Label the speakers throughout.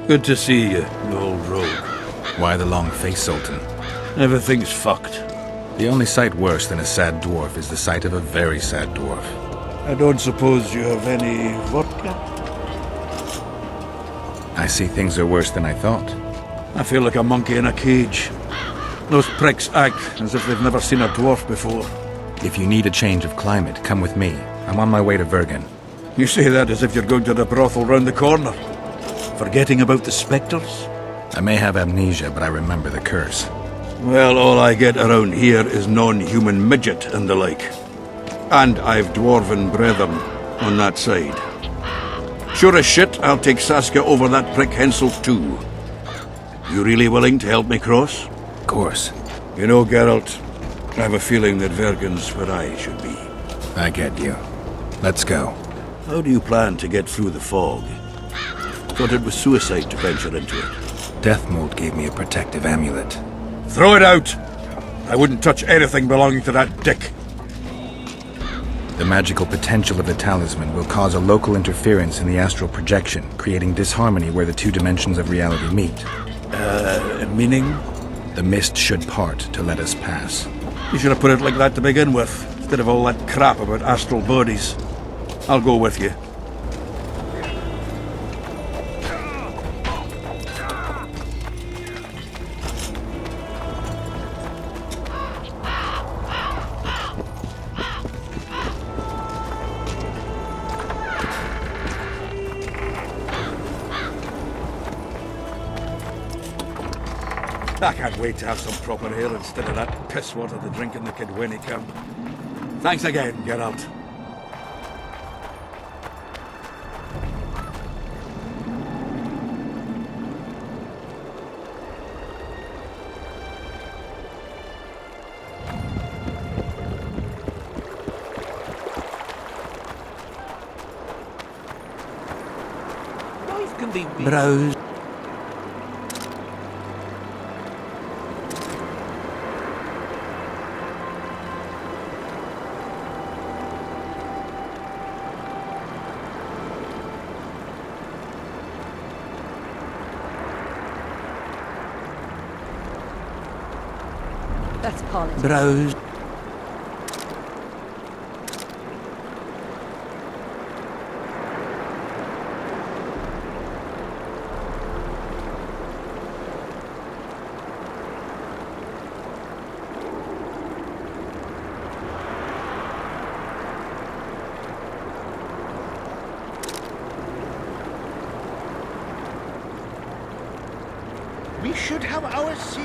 Speaker 1: Good to see you, you old rogue.
Speaker 2: Why the long face, Sultan?
Speaker 1: Everything's fucked.
Speaker 2: The only sight worse than a sad dwarf is the sight of a very sad dwarf.
Speaker 1: I don't suppose you have any vodka?
Speaker 2: I see things are worse than I thought.
Speaker 1: I feel like a monkey in a cage. Those pricks act as if they've never seen a dwarf before.
Speaker 2: If you need a change of climate, come with me. I'm on my way to Begone.
Speaker 1: You say that as if you're going to the brothel round the corner. Forgetting about the spectres?
Speaker 2: I may have amnesia, but I remember the curse.
Speaker 1: Well, all I get around here is non-human midget and the like. And I've dwarven brethren on that side. Sure as shit, I'll take Saskia over that prick Hensel too. You really willing to help me cross?
Speaker 2: Of course.
Speaker 1: You know, Geralt, I have a feeling that Vergen's where I should be.
Speaker 2: I get you. Let's go.
Speaker 1: How do you plan to get through the fog? Thought it was suicide to venture into it.
Speaker 2: Death Mold gave me a protective amulet.
Speaker 1: Throw it out! I wouldn't touch anything belonging to that dick.
Speaker 2: The magical potential of the talisman will cause a local interference in the astral projection, creating disharmony where the two dimensions of reality meet.
Speaker 1: Meaning?
Speaker 2: The mist should part to let us pass.
Speaker 1: You should have put it like that to begin with, instead of all that crap about astral bodies. I'll go with you. I can't wait to have some proper ale instead of that piss water to drink in the Kidwinnie camp. Thanks again, Geralt.
Speaker 3: Life can be
Speaker 1: Browse.
Speaker 4: That's politics.
Speaker 1: Browse.
Speaker 3: We should have our sea.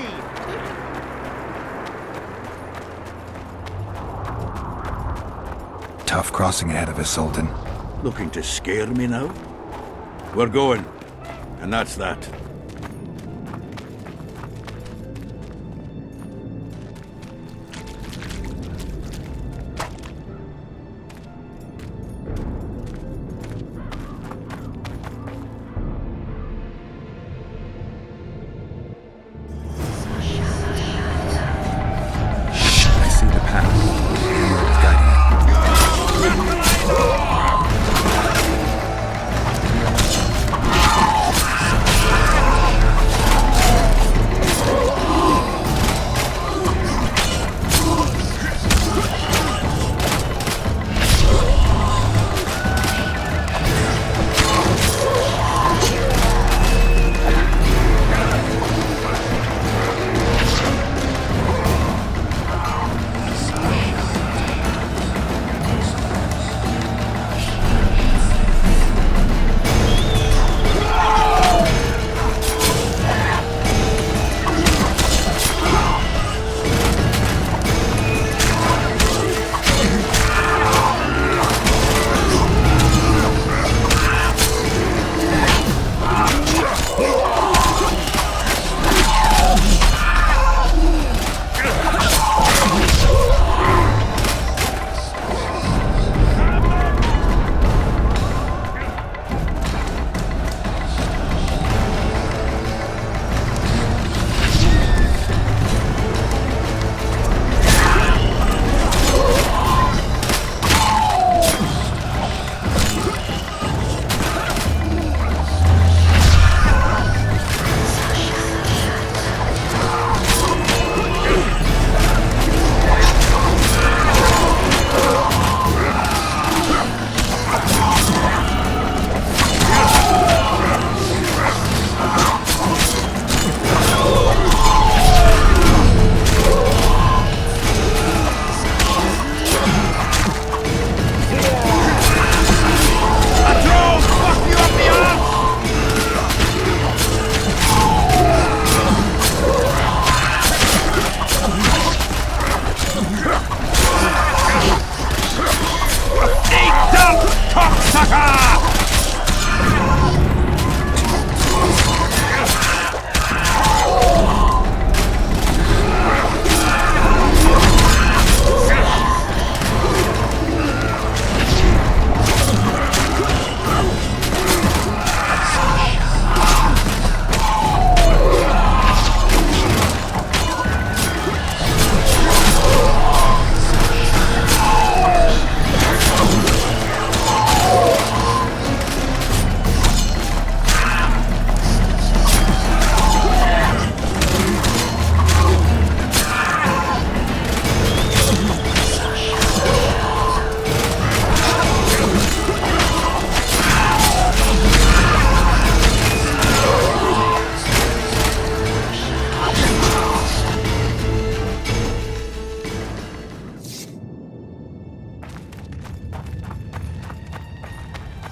Speaker 2: Tough crossing ahead of us, Sultan.
Speaker 1: Looking to scare me now? We're going. And that's that.
Speaker 2: I see the path. The emerald is guiding it.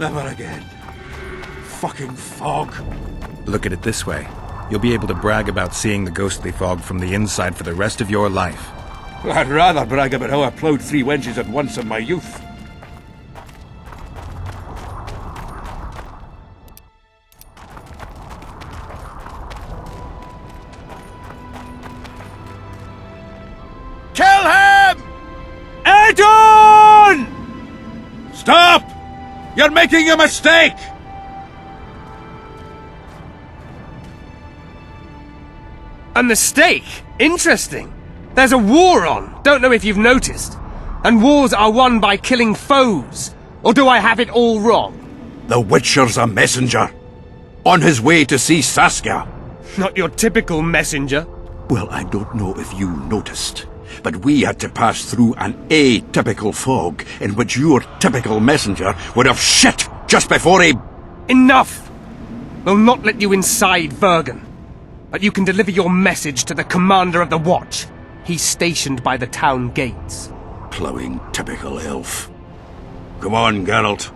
Speaker 1: Never again. Fucking fog.
Speaker 2: Look at it this way. You'll be able to brag about seeing the ghostly fog from the inside for the rest of your life.
Speaker 1: I'd rather brag about how I ploughed 3 wenches at once in my youth.
Speaker 3: Kill him!
Speaker 1: Edon! Stop! You're making a mistake!
Speaker 4: A mistake? Interesting. There's a war on, don't know if you've noticed. And wars are won by killing foes. Or do I have it all wrong?
Speaker 1: The Witcher's a messenger. On his way to see Saskia.
Speaker 4: Not your typical messenger.
Speaker 1: Well, I don't know if you noticed, but we had to pass through an atypical fog in which your typical messenger would have shit just before he...
Speaker 4: Enough! We'll not let you inside Begone. But you can deliver your message to the commander of the watch. He's stationed by the town gates.
Speaker 1: Ploughing typical elf. Come on, Geralt.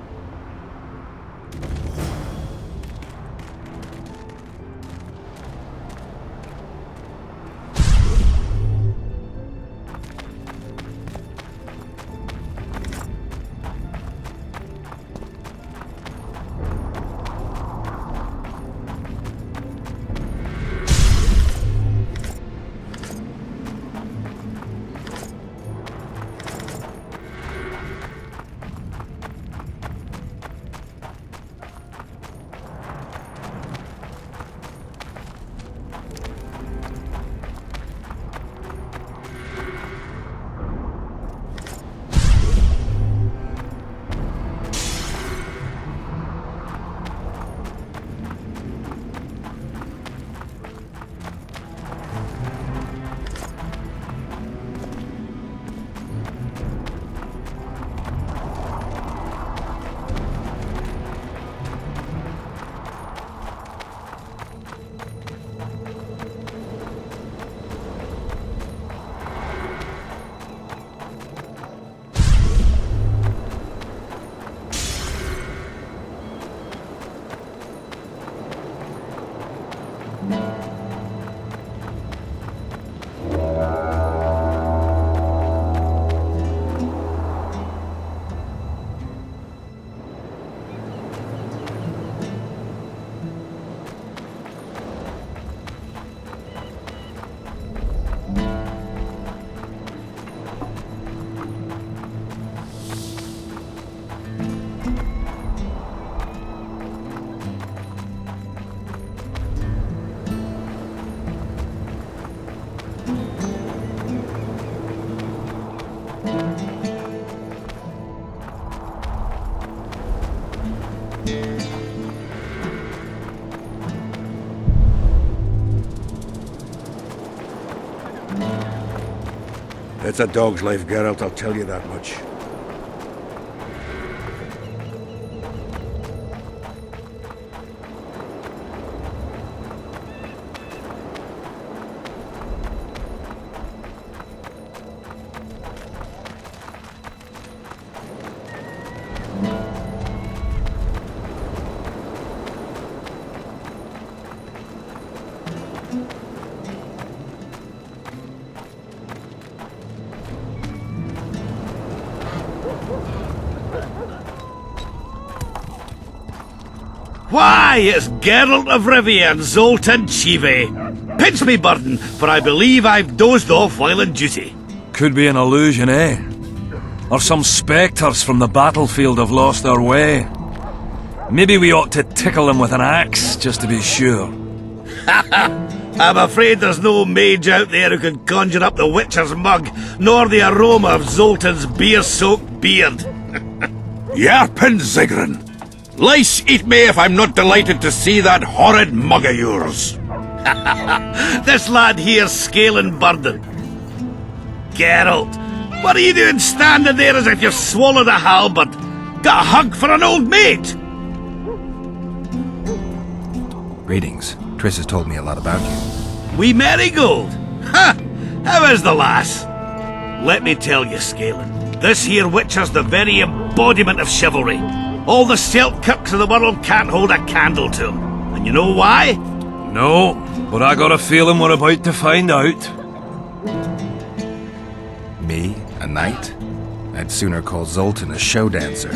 Speaker 1: It's a dog's life, Geralt, I'll tell you that much.
Speaker 3: Why, it's Geralt of Rivia and Zoltan Chive. Pinch me, burden, for I believe I've dozed off while on duty.
Speaker 5: Could be an illusion, eh? Or some spectres from the battlefield have lost their way. Maybe we ought to tickle them with an axe, just to be sure.
Speaker 3: I'm afraid there's no mage out there who can conjure up the Witcher's mug, nor the aroma of Zoltan's beer-soaked beard.
Speaker 1: Yarpin Zigrin! Lice eat me if I'm not delighted to see that horrid mug of yours.
Speaker 3: This lad here's scaling burden. Geralt, what are you doing standing there as if you've swallowed a halberd? Got a hug for an old mate?
Speaker 2: Greetings. Triss has told me a lot about you.
Speaker 3: Wee Marigold? Ha! How is the lass? Let me tell you, Scalen, this here Witcher's the very embodiment of chivalry. All the Selkirks of the world can't hold a candle to him. And you know why?
Speaker 5: No, but I got a feeling we're about to find out.
Speaker 2: Me? A knight? I'd sooner call Zoltan a show dancer.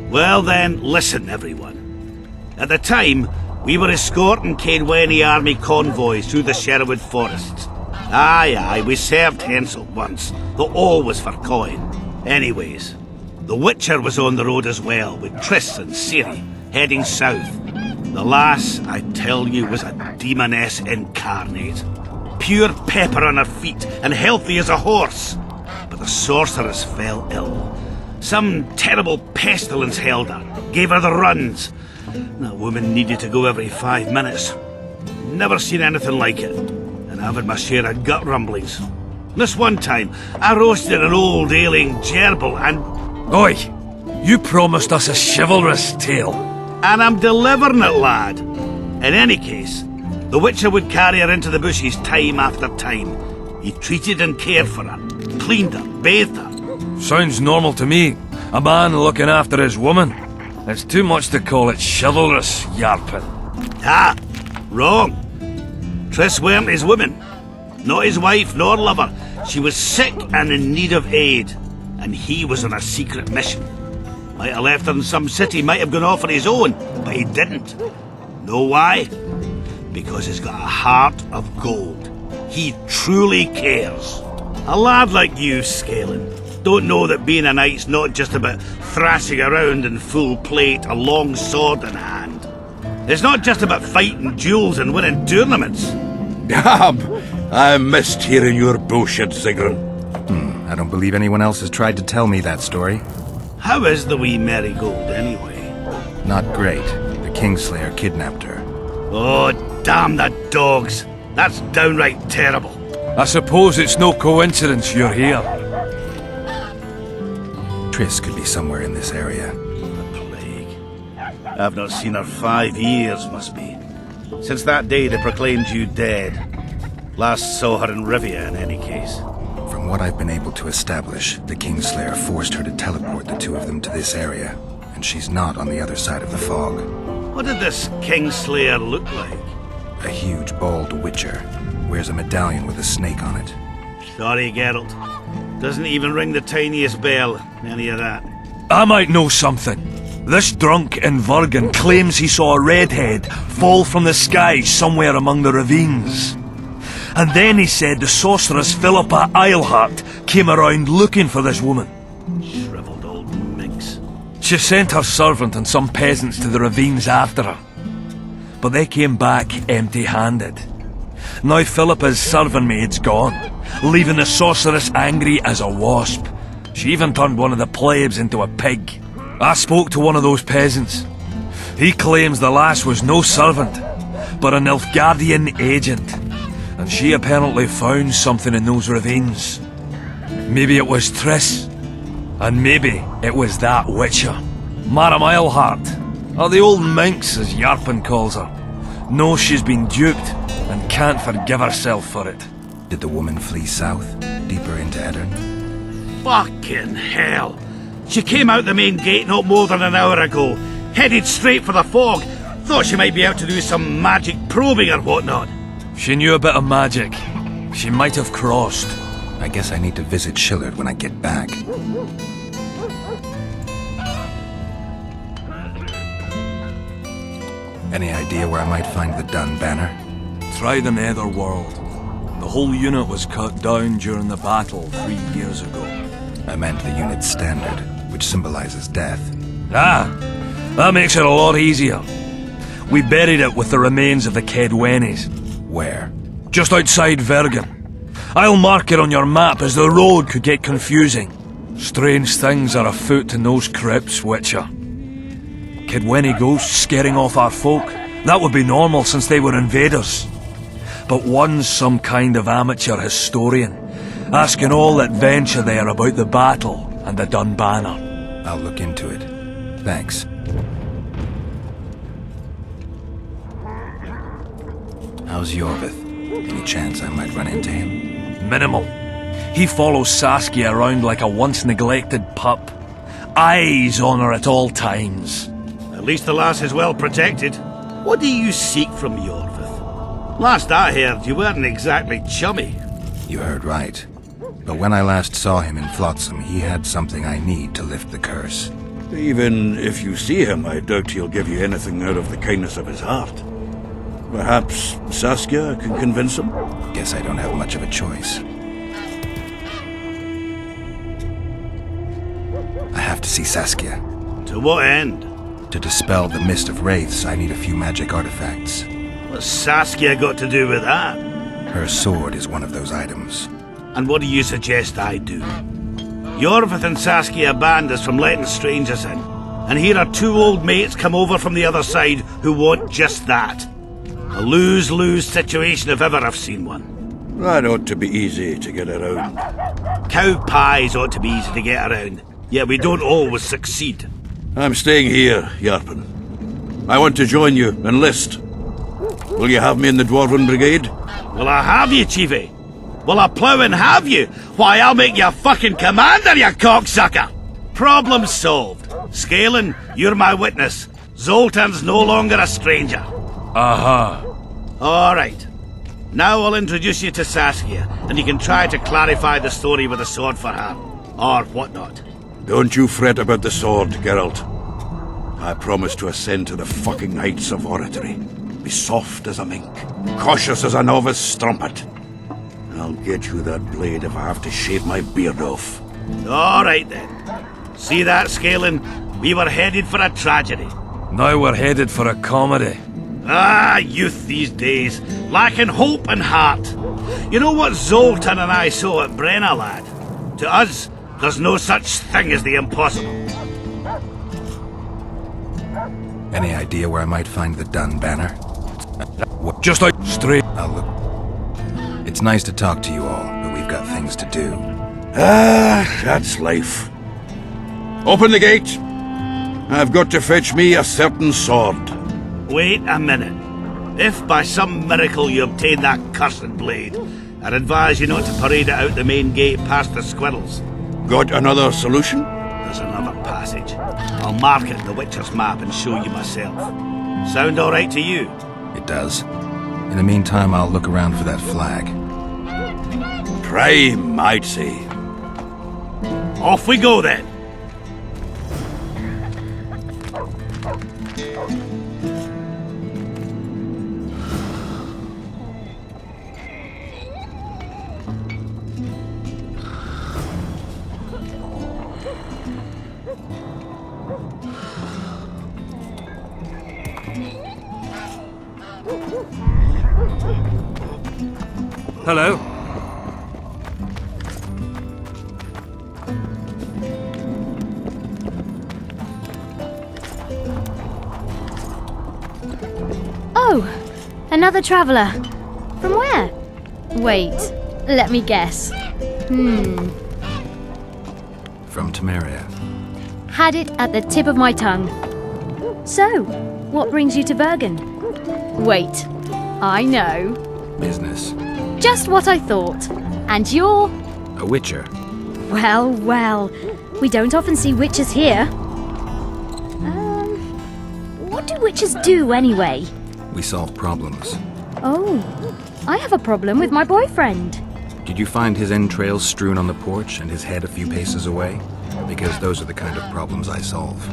Speaker 3: Well then, listen everyone. At the time, we were escorting Caedwene army convoys through the Sherwood forests. Aye, we served Hensel once, though all was for coin. Anyways, the Witcher was on the road as well, with Triss and Ciri, heading south. The lass, I tell you, was a demoness incarnate. Pure pepper on her feet, and healthy as a horse. But the sorceress fell ill. Some terrible pestilence held her, gave her the runs. That woman needed to go every 5 minutes. Never seen anything like it, and I've had my share of gut rumblings. This one time, I roasted an old ailing gerbil and...
Speaker 5: Oi! You promised us a chivalrous tale.
Speaker 3: And I'm delivering it, lad. In any case, the Witcher would carry her into the bushes time after time. He treated and cared for her, cleaned her, bathed her.
Speaker 5: Sounds normal to me. A man looking after his woman. It's too much to call it chivalrous, Yarpin.
Speaker 3: Ah, wrong. Triss weren't his woman. Not his wife nor lover. She was sick and in need of aid. And he was on a secret mission. Might have left her in some city, might have gone off on his own, but he didn't. Know why? Because he's got a heart of gold. He truly cares. A lad like you, Scalen, don't know that being a knight's not just about thrashing around in full plate, a long sword in hand. It's not just about fighting duels and winning tournaments.
Speaker 1: I missed hearing your bullshit, Sigrun.
Speaker 2: I don't believe anyone else has tried to tell me that story.
Speaker 3: How is the wee Marigold, anyway?
Speaker 2: Not great. The Kingslayer kidnapped her.
Speaker 3: Oh, damn the dogs. That's downright terrible.
Speaker 5: I suppose it's no coincidence you're here.
Speaker 2: Triss could be somewhere in this area.
Speaker 3: The plague. I've not seen her 5 years, must be. Since that day they proclaimed you dead. Last saw her in Rivia, in any case.
Speaker 2: From what I've been able to establish, the Kingslayer forced her to teleport the two of them to this area, and she's not on the other side of the fog.
Speaker 3: What did this Kingslayer look like?
Speaker 2: A huge, bald witcher. Wears a medallion with a snake on it.
Speaker 3: Sorry, Geralt. Doesn't even ring the tiniest bell, any of that.
Speaker 5: I might know something. This drunk in Vergen claims he saw a redhead fall from the sky somewhere among the ravines. And then he said the sorceress Philippa Eilhart came around looking for this woman.
Speaker 3: Shriveled old minx.
Speaker 5: She sent her servant and some peasants to the ravines after her. But they came back empty-handed. Now Philippa's servant maid's gone, leaving the sorceress angry as a wasp. She even turned one of the plebs into a pig. I spoke to one of those peasants. He claims the lass was no servant, but an Nilfgaardian agent. And she apparently found something in those ravines. Maybe it was Triss. And maybe it was that Witcher. Madame Eilhart, or the old minx as Yarpin calls her, knows she's been duped and can't forgive herself for it.
Speaker 2: Did the woman flee south, deeper into Edirn?
Speaker 3: Fucking hell. She came out the main gate not more than an hour ago, headed straight for the fog. Thought she might be out to do some magic probing or whatnot.
Speaker 5: She knew a bit of magic. She might have crossed.
Speaker 2: I guess I need to visit Shillard when I get back. Any idea where I might find the Dun banner?
Speaker 5: Try the Netherworld. The whole unit was cut down during the battle 3 years ago.
Speaker 2: I meant the unit's standard, which symbolizes death.
Speaker 5: Ah, that makes it a lot easier. We buried it with the remains of the Caedwenes.
Speaker 2: Where?
Speaker 5: Just outside Vergen. I'll mark it on your map as the road could get confusing. Strange things are afoot in those crypts, Witcher. Caedwene ghosts scaring off our folk. That would be normal since they were invaders. But one's some kind of amateur historian, asking all that venture there about the battle and the Dun banner.
Speaker 2: I'll look into it. Thanks. How's Yorvith? Any chance I might run into him?
Speaker 5: Minimal. He follows Saskia around like a once-neglected pup. eyes on her at all times.
Speaker 3: At least the lass is well protected. What do you seek from Yorvith? Last I heard, you weren't exactly chummy.
Speaker 2: You heard right. But when I last saw him in Flotsam, he had something I need to lift the curse.
Speaker 1: Even if you see him, I doubt he'll give you anything out of the kindness of his heart. Perhaps Saskia can convince him?
Speaker 2: Guess I don't have much of a choice. I have to see Saskia.
Speaker 3: To what end?
Speaker 2: To dispel the mist of wraiths, I need a few magic artifacts.
Speaker 3: What's Saskia got to do with that?
Speaker 2: Her sword is one of those items.
Speaker 3: And what do you suggest I do? Yorvith and Saskia banned us from letting strangers in. And here are two old mates come over from the other side who want just that. A lose-lose situation if ever I've seen one.
Speaker 1: That ought to be easy to get around.
Speaker 3: Cow pies ought to be easy to get around. Yet we don't always succeed.
Speaker 1: I'm staying here, Yarpen. I want to join you, enlist. Will you have me in the Dwarven Brigade?
Speaker 3: Will I have you, Chiefy? Will I plough and have you? Why, I'll make you fucking commander, you cocksucker! Problem solved. Scalen, you're my witness. Zoltan's no longer a stranger.
Speaker 5: Aha.
Speaker 3: All right. Now I'll introduce you to Saskia, and you can try to clarify the story with a sword for her. Or whatnot.
Speaker 1: Don't you fret about the sword, Geralt. I promise to ascend to the fucking heights of oratory. Be soft as a mink, cautious as a novice strumpet. I'll get you that blade if I have to shave my beard off.
Speaker 3: All right then. See that, Scalen? We were headed for a tragedy.
Speaker 5: Now we're headed for a comedy.
Speaker 3: Ah, youth these days, lacking hope and heart. You know what Zoltan and I saw at Brenna, lad? To us, there's no such thing as the impossible.
Speaker 2: Any idea where I might find the Dun banner?
Speaker 5: Just out straight.
Speaker 2: I'll look. It's nice to talk to you all, but we've got things to do.
Speaker 1: Ah, that's life. Open the gate. I've got to fetch me a certain sword.
Speaker 3: Wait a minute. If by some miracle you obtain that cursed blade, I'd advise you not to parade it out the main gate past the squirrels.
Speaker 1: Got another solution?
Speaker 3: There's another passage. I'll mark it in the Witcher's map and show you myself. Sound all right to you?
Speaker 2: It does. In the meantime, I'll look around for that flag.
Speaker 1: Prime, I'd say.
Speaker 3: Off we go then.
Speaker 4: Hello?
Speaker 6: Oh, another traveller. From where? Wait, let me guess.
Speaker 2: From Temeria.
Speaker 6: Had it at the tip of my tongue. So, what brings you to Bergen? Wait, I know.
Speaker 2: Business.
Speaker 6: Just what I thought. And you're...
Speaker 2: A witcher.
Speaker 6: Well, well. We don't often see witches here. What do witches do anyway?
Speaker 2: We solve problems.
Speaker 6: Oh, I have a problem with my boyfriend.
Speaker 2: Did you find his entrails strewn on the porch and his head a few paces away? Because those are the kind of problems I solve.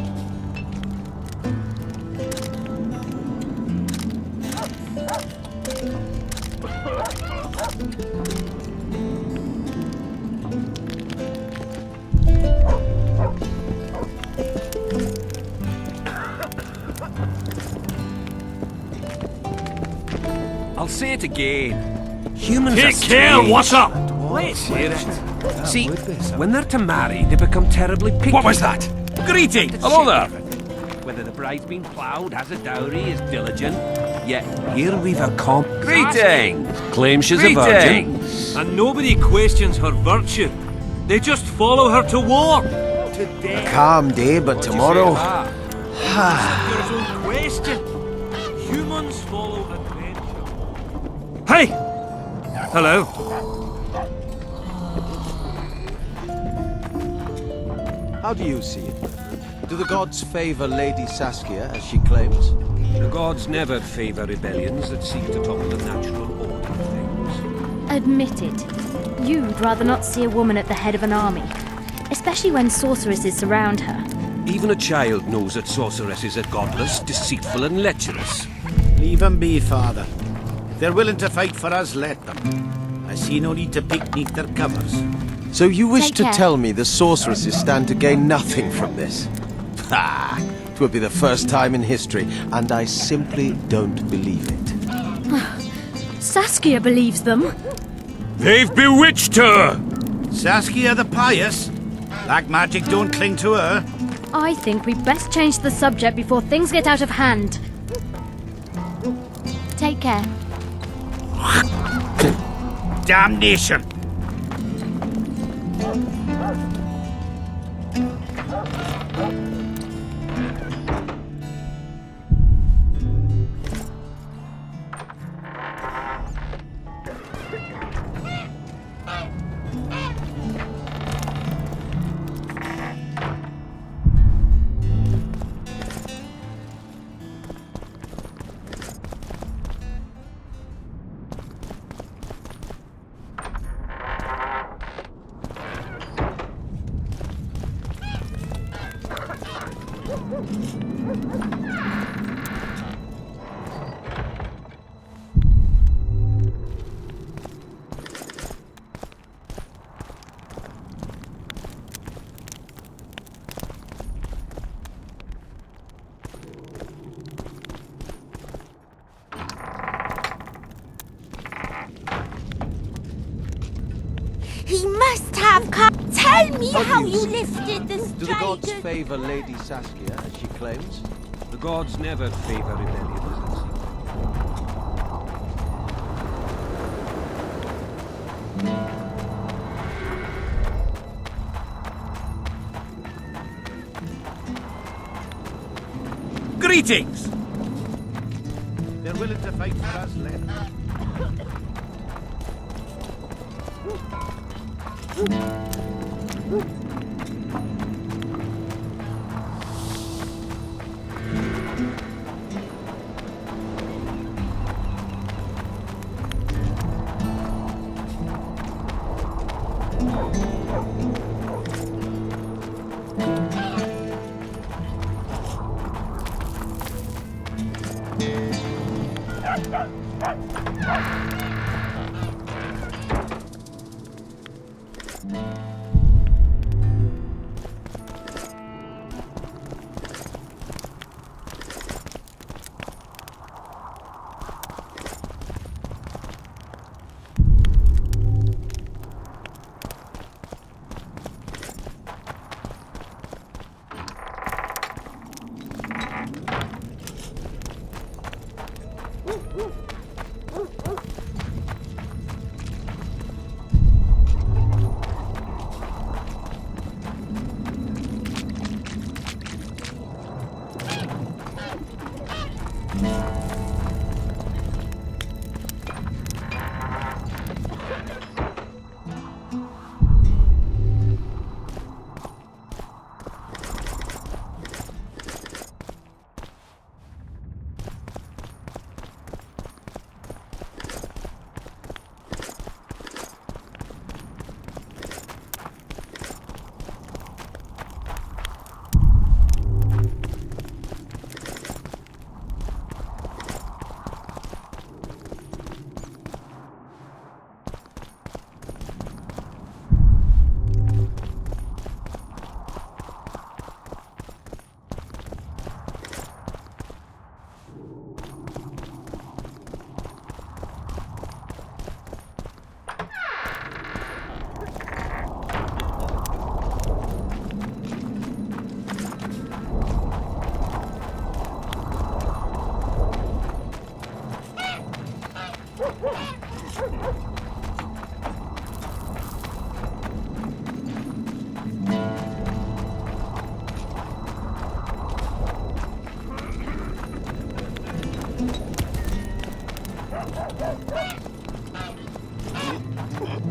Speaker 7: I'll say it again. Humans
Speaker 5: Take
Speaker 7: are
Speaker 5: care,
Speaker 7: strange.
Speaker 5: what's up?
Speaker 7: Let's hear it. See, when they're to marry, they become terribly picky.
Speaker 5: What was that?
Speaker 7: Greeting!
Speaker 5: Hello there.
Speaker 7: Whether the bride's been ploughed, has a dowry, is diligent. Yet here we've a Greetings! Claims she's a virgin.
Speaker 5: And nobody questions her virtue. They just follow her to war.
Speaker 7: Today.
Speaker 8: Calm day, but tomorrow.
Speaker 5: There's no question. Humans follow adventure. Hey! Hello.
Speaker 8: How do you see it, brethren? Do the gods favor Lady Saskia, as she claims?
Speaker 7: The gods never favor rebellions that seek to topple the natural order of things.
Speaker 6: Admit it. You'd rather not see a woman at the head of an army, especially when sorceresses surround her.
Speaker 7: Even a child knows that sorceresses are godless, deceitful, and lecherous.
Speaker 3: Leave 'em be, father. If they're willing to fight for us, let them. I see no need to peek neath their covers.
Speaker 8: So you wish
Speaker 6: Take
Speaker 8: to
Speaker 6: care.
Speaker 8: tell me the sorceresses stand to gain nothing from this? Ha! 'Twould be the first time in history, and I simply don't believe it.
Speaker 6: Saskia believes them.
Speaker 5: They've bewitched her!
Speaker 3: Saskia the pious? Black magic don't cling to her.
Speaker 6: I think we best change the subject before things get out of hand. Take care.
Speaker 3: Damnation!
Speaker 9: He must have come. Tell me how you lifted this
Speaker 8: Do the gods
Speaker 9: dragon.
Speaker 8: favor Lady Saskia, as she claims?
Speaker 7: The gods never favor rebellions that seek
Speaker 3: Greetings! They're willing to fight for us, let them.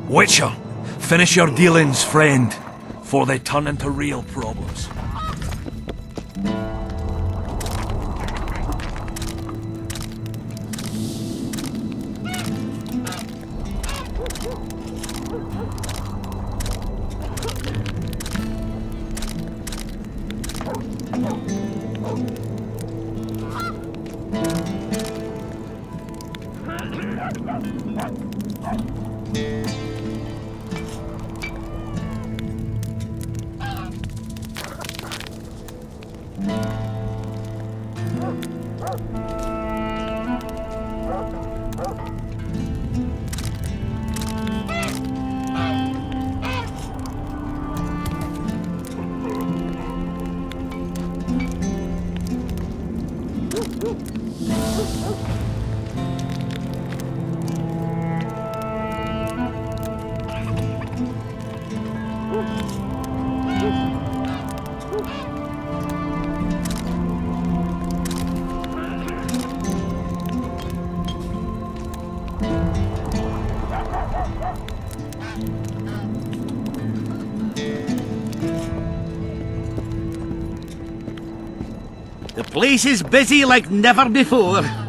Speaker 5: Witcher, finish your dealings, friend. before they turn into real problems.
Speaker 3: The place is busy like never before.